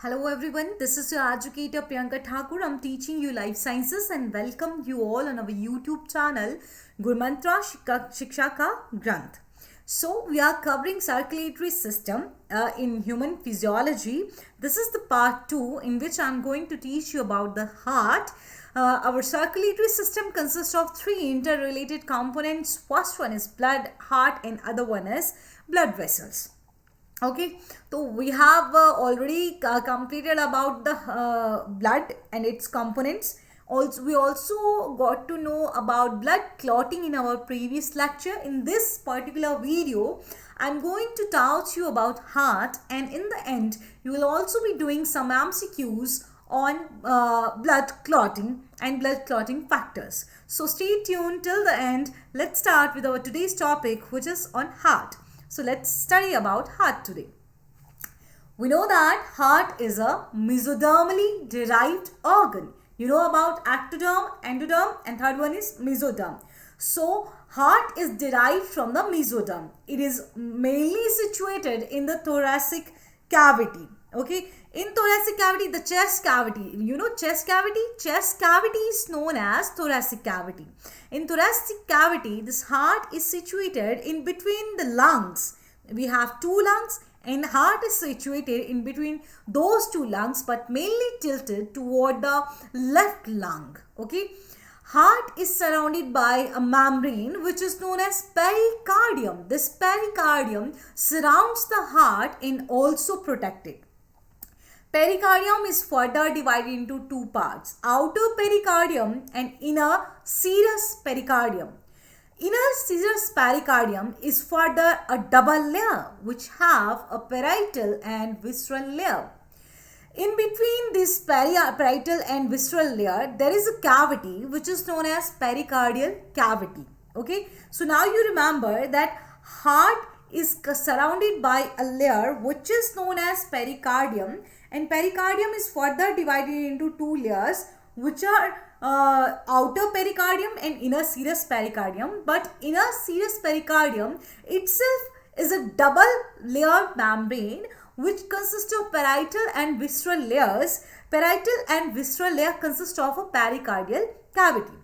Hello everyone, this is your educator Priyanka Thakur. I'm teaching you life sciences and welcome you all on our YouTube channel Gurmantra Shiksha Ka Granth. So we are covering circulatory system in human physiology. This is the part 2 in which I'm going to teach you about the heart. Our circulatory system consists of three interrelated components. First one is blood, heart, and other one is blood vessels. Okay, so we have already completed about the blood and its components. Also, we also got to know about blood clotting in our previous lecture. In this particular video, I'm going to touch you about heart, and in the end, you will also be doing some MCQs on blood clotting and blood clotting factors. So stay tuned till the end. Let's start with our today's topic, which is on heart. So let's study about heart today. We know that heart is a mesodermally derived organ. You know about ectoderm, endoderm, and third one is mesoderm. So heart is derived from the mesoderm. It is mainly situated in the thoracic cavity. Okay, in thoracic cavity, the chest cavity, you know chest cavity? Chest cavity is known as thoracic cavity. In thoracic cavity, this heart is situated in between the lungs. We have two lungs and heart is situated in between those two lungs but mainly tilted toward the left lung. Okay. Heart is surrounded by a membrane which is known as pericardium. This pericardium surrounds the heart and also protects it. Pericardium is further divided into two parts, outer pericardium and inner serous pericardium. Inner serous pericardium is further a double layer which have a parietal and visceral layer. In between this parietal and visceral layer, there is a cavity which is known as pericardial cavity. Okay, so now you remember that heart is surrounded by a layer which is known as pericardium, and pericardium is further divided into two layers which are outer pericardium and inner serous pericardium. But inner serous pericardium itself is a double layered membrane which consists of parietal and visceral layers. Parietal and visceral layer consist of a pericardial cavity.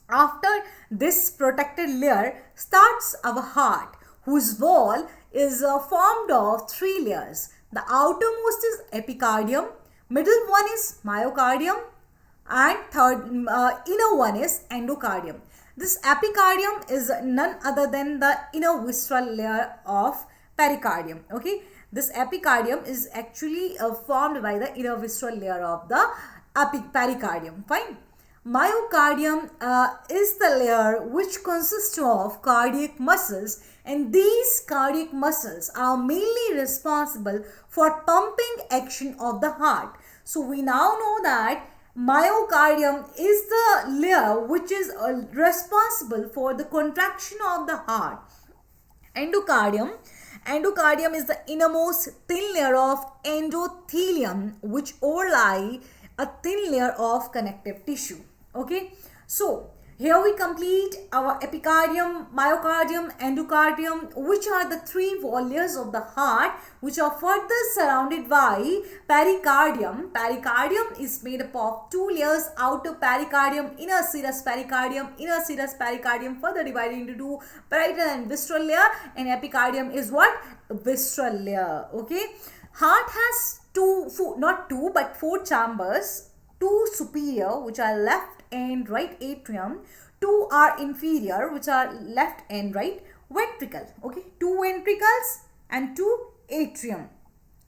After this protected layer starts our heart, whose wall is formed of three layers. The outermost is epicardium, middle one is myocardium, and third inner one is endocardium. This epicardium is none other than the inner visceral layer of pericardium. Okay, this epicardium is actually formed by the inner visceral layer of the pericardium. Fine. Myocardium is the layer which consists of cardiac muscles, and these cardiac muscles are mainly responsible for pumping action of the heart. So we now know that myocardium is the layer which is responsible for the contraction of the heart. Endocardium is the innermost thin layer of endothelium which overlie a thin layer of connective tissue. Okay, so here we complete our epicardium, myocardium, endocardium, which are the three wall layers of the heart, which are further surrounded by pericardium. Pericardium is made up of two layers, outer pericardium, inner serous pericardium. Inner serous pericardium further divided into two, parietal and visceral layer, and epicardium is what? Visceral layer. Okay, heart has four chambers. Two superior, which are left and right atrium. Two are inferior, which are left and right ventricle. Okay, two ventricles and two atrium.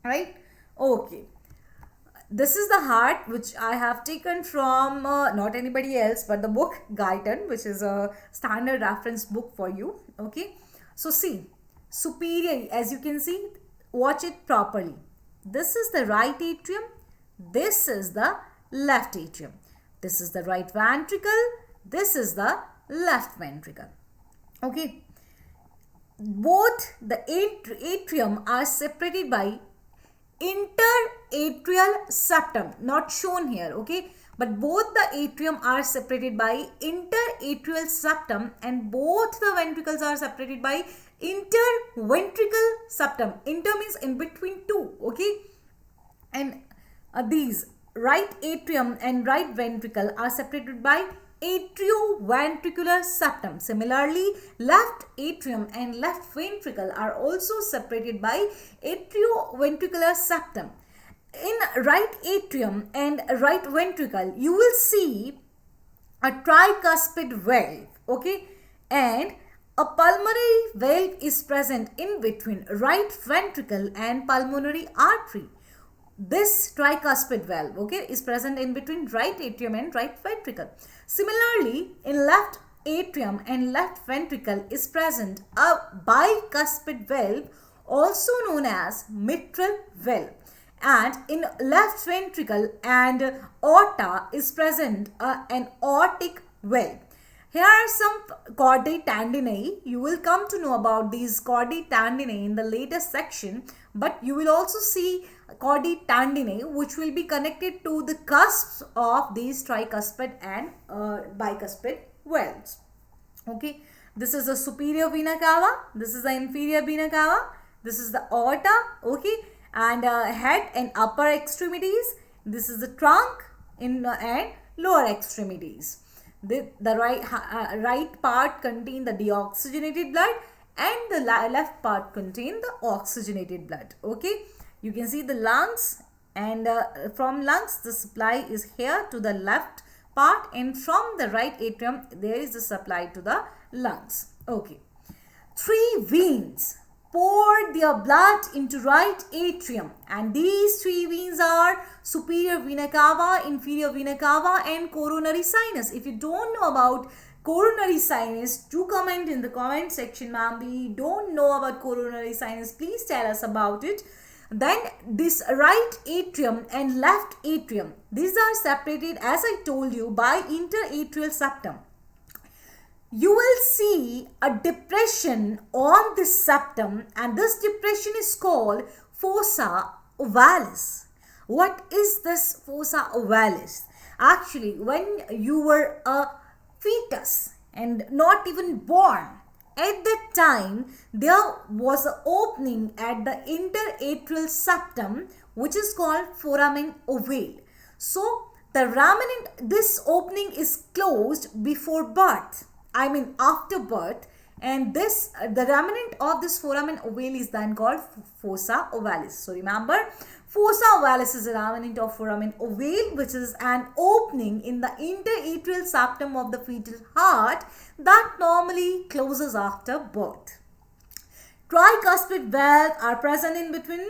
Right? Okay. This is the heart which I have taken from not anybody else but the book Guyton, which is a standard reference book for you. Okay. So see, superior, as you can see, watch it properly. This is the right atrium. This is the left atrium. This is the right ventricle. This is the left ventricle. Okay. Both the atrium are separated by interatrial septum. Not shown here. Okay. But both the atrium are separated by interatrial septum and both the ventricles are separated by interventricle septum. Inter means in between two. Okay. And these right atrium and right ventricle are separated by atrioventricular septum. Similarly, left atrium and left ventricle are also separated by atrioventricular septum. In right atrium and right ventricle, you will see a tricuspid valve, okay, and a pulmonary valve is present in between right ventricle and pulmonary artery. This tricuspid valve, okay, is present in between right atrium and right ventricle. Similarly, in left atrium and left ventricle is present a bicuspid valve, also known as mitral valve. And in left ventricle and aorta is present an aortic valve. Here are some chordae tendineae. You will come to know about these chordae tendineae in the latest section, but you will also see chordae tendineae which will be connected to the cusps of these tricuspid and bicuspid valves. Okay, this is the superior vena cava, this is the inferior vena cava, this is the aorta, okay, and head and upper extremities. This is the trunk and lower extremities. The right part contain the deoxygenated blood and the left part contain the oxygenated blood. Okay, you can see the lungs, and from lungs the supply is here to the left part, and from the right atrium there is the supply to the lungs. Okay, 3 veins pour their blood into right atrium, and these 3 veins are superior vena cava, inferior vena cava and coronary sinus. If you don't know about coronary sinus, do comment in the comment section, ma'am. We don't know about coronary sinus, please tell us about it. Then this right atrium and left atrium, these are separated, as I told you, by interatrial septum. You will see a depression on this septum, and this depression is called fossa ovalis. What is this fossa ovalis? Actually, when you were a fetus and not even born, at that time there was an opening at the interatrial septum which is called foramen ovale. So the this opening is closed before birth, I mean after birth, and this the remnant of this foramen ovale is then called fossa ovalis. So remember, fossa ovalis is a remnant of foramen ovale, which is an opening in the interatrial septum of the fetal heart that normally closes after birth. Tricuspid valve are present in between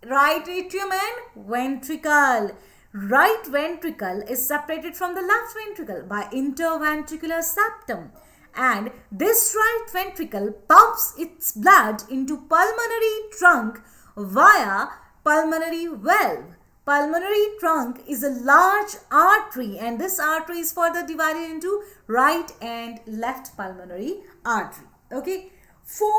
right atrium and ventricle. Right ventricle is separated from the left ventricle by interventricular septum, and this right ventricle pumps its blood into pulmonary trunk via pulmonary valve. Pulmonary trunk is a large artery, and this artery is further divided into right and left pulmonary artery. Okay, 4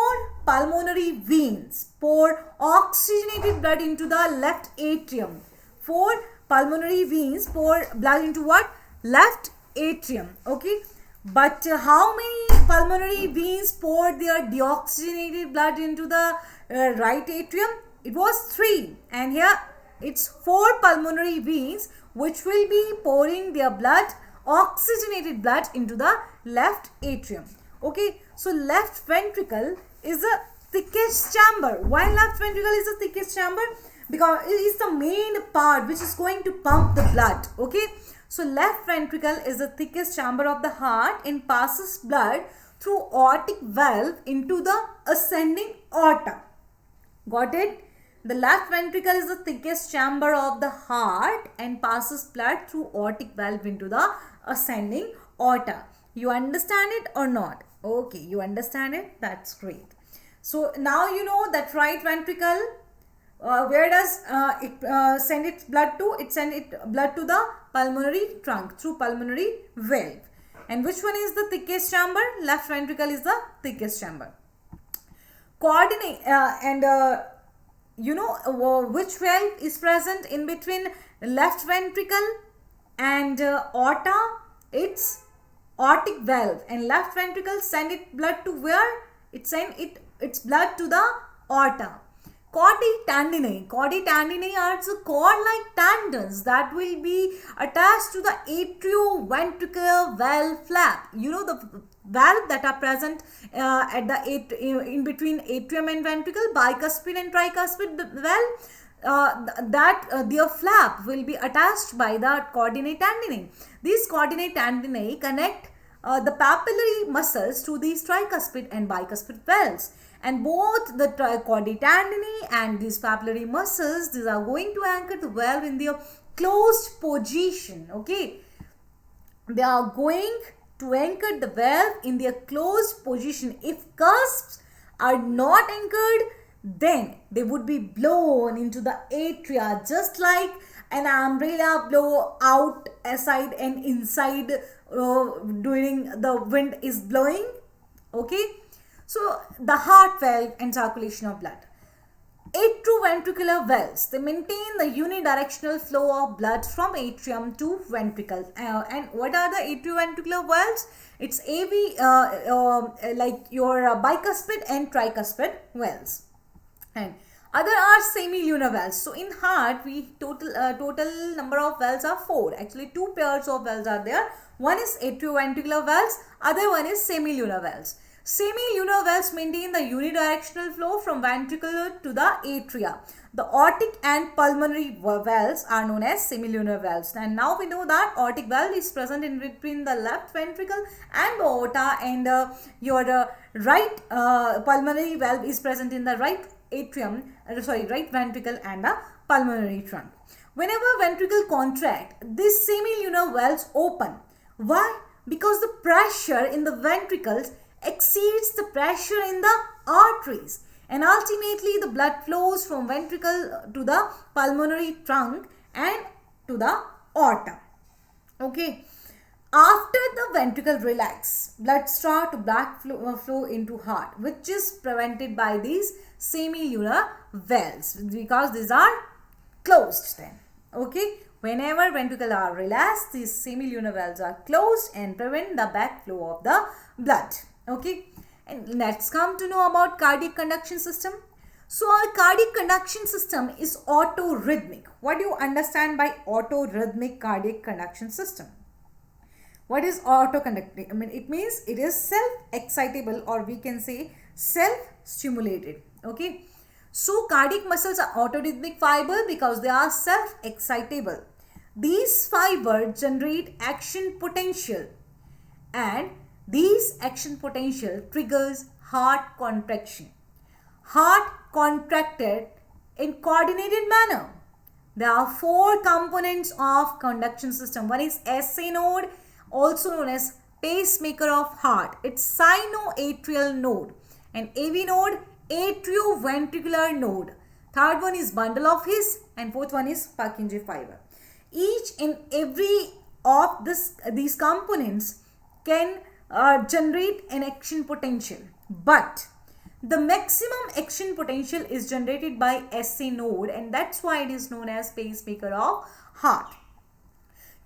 pulmonary veins pour oxygenated blood into the left atrium. 4 pulmonary veins pour blood into what? Left atrium. Okay, but how many pulmonary veins pour their deoxygenated blood into the right atrium? It was 3, and here it's 4 pulmonary veins which will be pouring their blood, oxygenated blood, into the left atrium. Okay, so left ventricle is the thickest chamber. Why left ventricle is the thickest chamber? Because it is the main part which is going to pump the blood. Okay, so left ventricle is the thickest chamber of the heart and passes blood through aortic valve into the ascending aorta. Got it? The left ventricle is the thickest chamber of the heart and passes blood through aortic valve into the ascending aorta. You understand it or not? Okay, you understand it? That's great. So now you know that right ventricle, where does it send its blood to? It sends its blood to the pulmonary trunk through pulmonary valve. And which one is the thickest chamber? Left ventricle is the thickest chamber. Coordinate you know which valve is present in between left ventricle and aorta? It's aortic valve, and left ventricle send its blood to where? It send its blood to the aorta. Chordate tendinae are the cord-like tendons that will be attached to the atrioventricular valve flap. You know the valve that are present at the in between atrium and ventricle, bicuspid and tricuspid valve. Their flap will be attached by the chordate tendinae. These chordate tendinae connect the papillary muscles to these tricuspid and bicuspid valves, and both the chordate tendinae and these papillary muscles, these are going to anchor the valve in their closed position. Okay, they are going to anchor the valve in their closed position. If cusps are not anchored, then they would be blown into the atria, just like an umbrella blow out aside and inside during the wind is blowing. Okay, so the heart valve and circulation of blood. Atrioventricular valves, they maintain the unidirectional flow of blood from atrium to ventricle. And what are the atrioventricular valves? It's like your bicuspid and tricuspid valves. And other are semilunar valves. So in heart, we total number of valves are 4. Actually, 2 pairs of valves are there. One is atrioventricular valves, other one is semilunar valves. Semilunar valves maintain the unidirectional flow from ventricle to the atria. The aortic and pulmonary valves are known as semilunar valves. And now we know that aortic valve is present in between the left ventricle and the aorta, and your right pulmonary valve is present in the right right ventricle and the pulmonary trunk. Whenever ventricle contract, these semilunar valves open. Why? Because the pressure in the ventricles exceeds the pressure in the arteries, and ultimately the blood flows from ventricle to the pulmonary trunk and to the aorta. Okay. After the ventricle relax, blood start to back flow into heart, which is prevented by these semilunar valves because these are closed then. Okay, whenever ventricle are relaxed, these semilunar valves are closed and prevent the backflow of the blood. Okay, and let's come to know about cardiac conduction system. So our cardiac conduction system is autorhythmic. What do you understand by autorhythmic cardiac conduction system? What is autoconducting? I mean, it means it is self-excitable, or we can say self-stimulated. Okay. So cardiac muscles are autorhythmic fiber because they are self-excitable. These fibers generate action potential, and these action potential triggers heart contraction. Heart contracted in coordinated manner. There are 4 components of conduction system. One is SA node, also known as pacemaker of heart. It's sinoatrial node. And AV node, atrioventricular node. Third one is bundle of His, and fourth one is Purkinje fiber. Each and every of these components can generate an action potential, but the maximum action potential is generated by SA node, and that's why it is known as pacemaker of heart.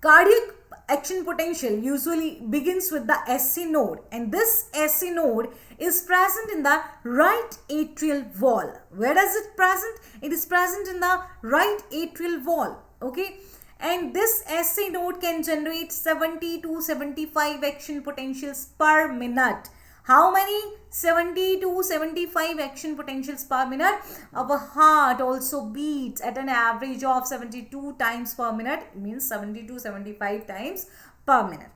Cardiac action potential usually begins with the SA node, and this SA node is present in the right atrial wall. Where is it present? It is present in the right atrial wall. Okay, and this SA node can generate 70 to 75 action potentials per minute. How many? 70 to 75 action potentials per minute. Our heart also beats at an average of 72 times per minute. It means 70 to 75 times per minute.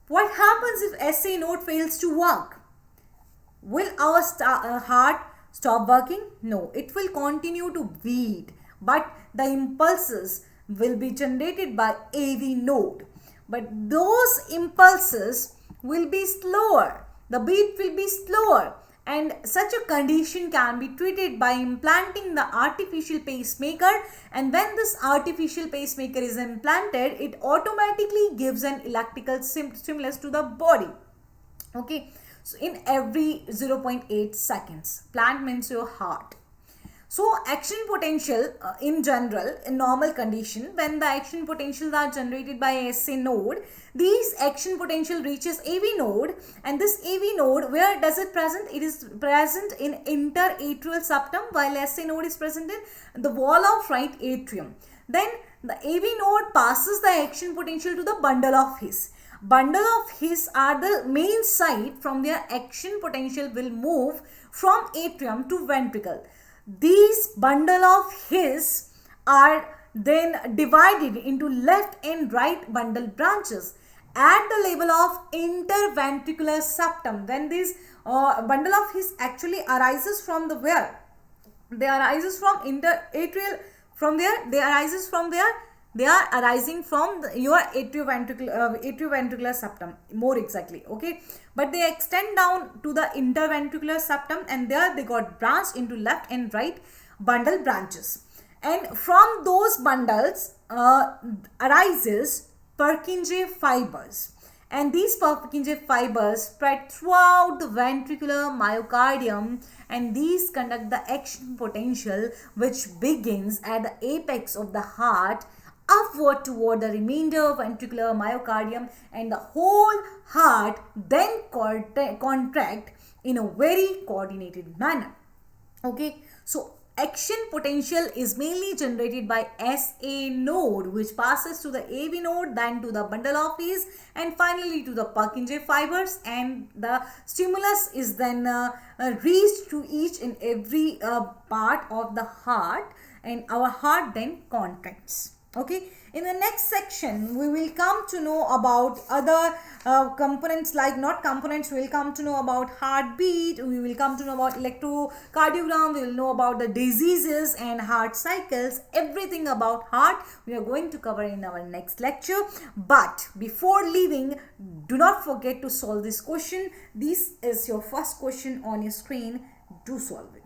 What happens if SA node fails to work? Will our heart stop working? No, it will continue to beat, but the impulses will be generated by AV node. But those impulses will be slower. The beat will be slower, and such a condition can be treated by implanting the artificial pacemaker. And when this artificial pacemaker is implanted, it automatically gives an electrical stimulus to the body. Okay, so in every 0.8 seconds, plant means your heart. So action potential in general, in normal condition, when the action potentials are generated by SA node, these action potential reaches AV node, and this AV node, where does it present? It is present in interatrial septum, while SA node is present in the wall of right atrium. Then the AV node passes the action potential to the bundle of His. Bundle of His are the main site from where action potential will move from atrium to ventricle. These bundle of His are then divided into left and right bundle branches at the level of interventricular septum. When this bundle of His actually arises from the where? They arises from interatrial, from where? They arises from where? They are arising from your atrioventricular septum, more exactly, okay? But they extend down to the interventricular septum, and there they got branched into left and right bundle branches. And from those bundles arises Purkinje fibers. And these Purkinje fibers spread throughout the ventricular myocardium, and these conduct the action potential, which begins at the apex of the heart upward toward the remainder ventricular myocardium, and the whole heart then contract in a very coordinated manner. Okay, so action potential is mainly generated by SA node, which passes to the AV node, then to the bundle of His, and finally to the Purkinje fibers, and the stimulus is then reached to each and every part of the heart, and our heart then contracts. Okay, in the next section we will come to know about other components, like not components, we will come to know about heartbeat, we will come to know about electrocardiogram, we will know about the diseases and heart cycles. Everything about heart we are going to cover in our next lecture. But before leaving, do not forget to solve this question. This is your first question on your screen. Do solve it.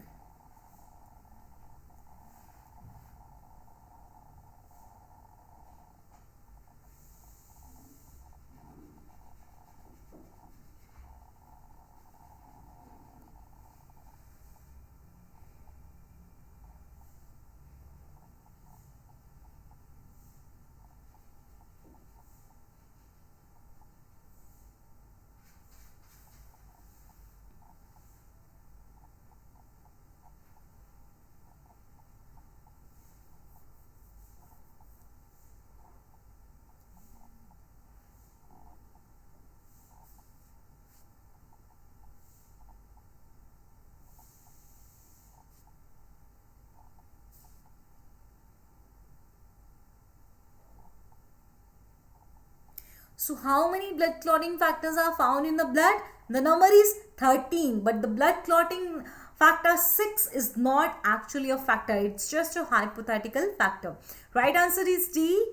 So how many blood clotting factors are found in the blood? The number is 13, but the blood clotting factor 6 is not actually a factor. It's just a hypothetical factor. Right answer is D.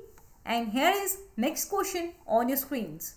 And here is next question on your screens.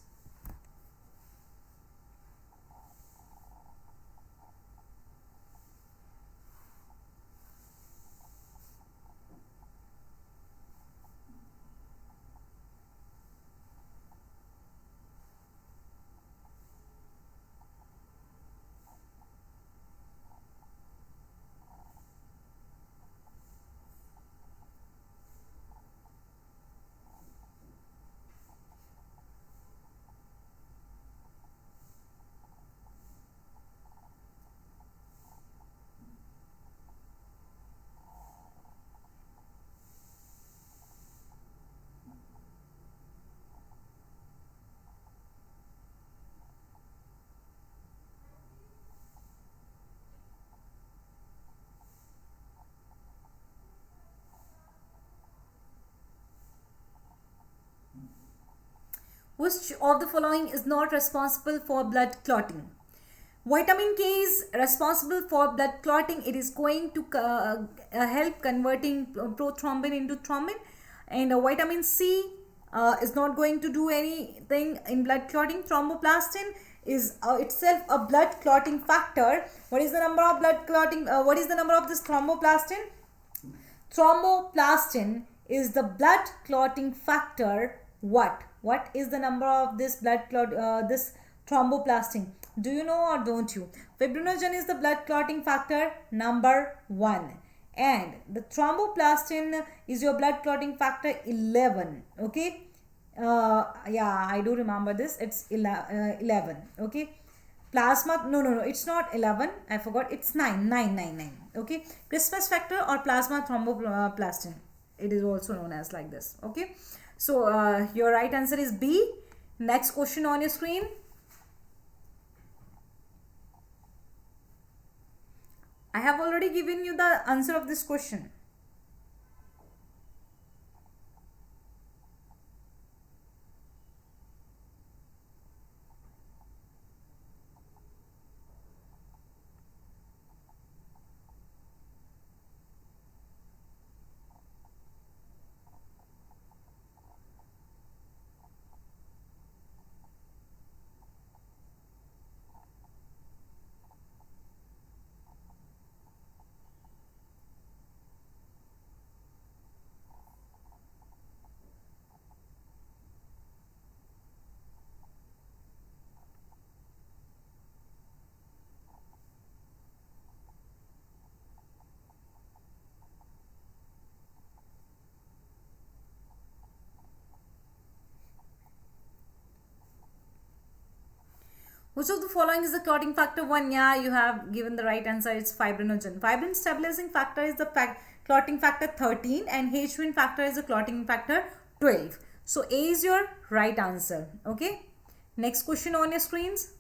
Which of the following is not responsible for blood clotting? Vitamin K is responsible for blood clotting. It is going to help converting prothrombin into thrombin. And vitamin C is not going to do anything in blood clotting. Thromboplastin is itself a blood clotting factor. What is the number of blood clotting? What is the number of this thromboplastin? Thromboplastin is the blood clotting factor. What is the number of this blood clot? This thromboplastin. Do you know or don't you? Fibrinogen is the blood clotting factor number 1. and the thromboplastin is your blood clotting factor 11. Okay, yeah, I do remember this. It's 11. Okay, plasma, no, it's not 11, I forgot, it's 9. Okay, Christmas factor or plasma thromboplastin, it is also known as like this. Okay, so your right answer is B. Next question on your screen. I have already given you the answer of this question. Which of the following is the clotting factor 1? Yeah, you have given the right answer. It's fibrinogen. Fibrin stabilizing factor is the clotting factor 13 and H-twin factor is the clotting factor 12. So A is your right answer. Okay. Next question on your screens.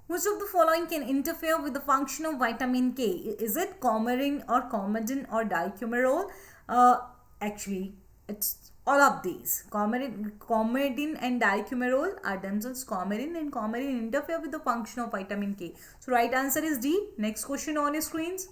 Which of the following can interfere with the function of vitamin K? Is it coumarin or coumadin or dicumarol? Actually, it's all of these. Coumadin and dicumarol are themselves coumarin, and coumarin interfere with the function of vitamin K. So right answer is D. Next question on your screens.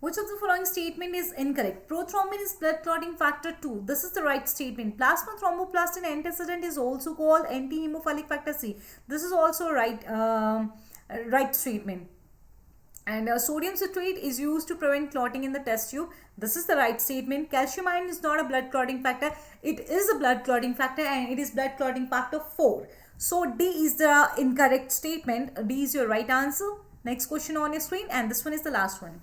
Which of the following statement is incorrect? Prothrombin is blood clotting factor 2. This is the right statement. Plasma thromboplastin antecedent is also called anti-hemophilic factor C. This is also right statement. And sodium citrate is used to prevent clotting in the test tube. This is the right statement. Calcium ion is not a blood clotting factor. It is a blood clotting factor and it is blood clotting factor 4. So D is the incorrect statement. D is your right answer. Next question on your screen, and this one is the last one.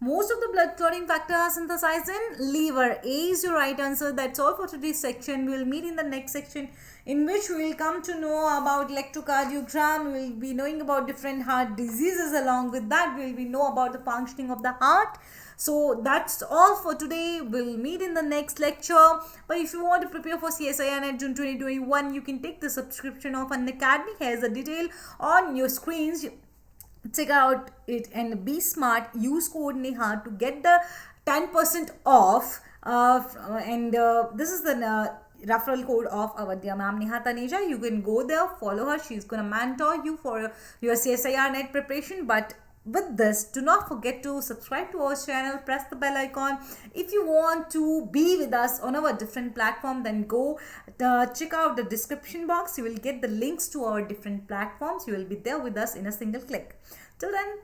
Most of the blood clotting factor are synthesized in liver. A is your right answer. That's all for today's section. We'll meet in the next section, in which we'll come to know about electrocardiogram. We'll be knowing about different heart diseases. Along with that, we'll be know about the functioning of the heart. So that's all for today. We'll meet in the next lecture. But if you want to prepare for CSIR NET June 2021, you can take the subscription of Unacademy. Here's a detail on your screens. Check out it and be smart. Use code NEHA to get the 10% off. This is the referral code of our dear ma'am Neha Taneja. You can go there, follow her. She's gonna mentor you for your CSIR NET preparation. But with this, do not forget to subscribe to our channel, press the bell icon. If you want to be with us on our different platform, then go check out the description box. You will get the links to our different platforms. You will be there with us in a single click. Till then,